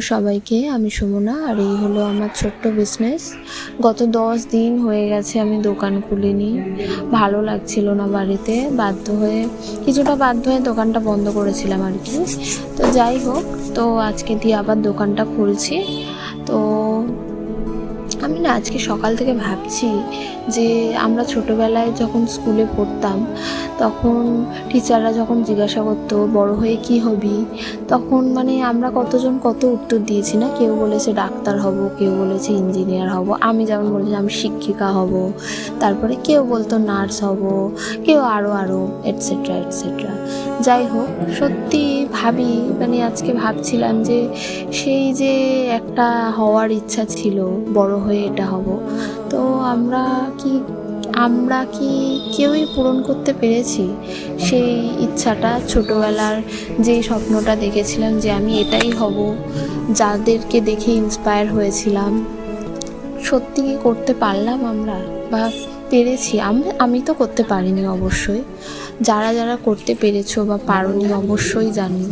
সবাইকে আমি সুমনা, আর এই হলো আমার ছোট্ট বিজনেস। গত 10 দিন হয়ে গেছে আমি দোকান খুলিনি। ভালো লাগছিল না বাড়িতে, কিছুটা বাধ্য হয়ে দোকানটা বন্ধ করেছিলাম আর কি। তো যাই হোক, তো আজকে দিয়ে আবার দোকানটা খুলছি। তো আমি না আজকে সকাল থেকে ভাবছি যে আমরা ছোটোবেলায় যখন স্কুলে পড়তাম, তখন টিচাররা যখন জিজ্ঞাসা করতো বড় হয়ে কি হবি, তখন মানে আমরা কতজন কত উত্তর দিয়েছি না। কেউ বলেছে ডাক্তার হব, কেউ বলেছে ইঞ্জিনিয়ার হব, আমি যেমন বলেছিলাম শিক্ষিকা হব, তারপরে কেউ বলতো নার্স হব, কেউ আরও এটসেট্রা এটসেট্রা। যাই হোক, সত্যি ভাবি মানে আজকে ভাবছিলাম যে সেই যে একটা হওয়ার ইচ্ছা ছিল, বড় হয়ে এটা হব, তো আমরা কি কেউই পূরণ করতে পেরেছি সেই ইচ্ছাটা? ছোটোবেলার যেই স্বপ্নটা দেখেছিলাম যে আমি এটাই হব, যাদেরকে দেখে ইন্সপায়ার হয়েছিলাম, সত্যি কি করতে পারলাম আমরা বা পেরেছি? আমি তো করতে পারিনি অবশ্যই। যারা করতে পেরেছো বা পারোনি অবশ্যই জানি।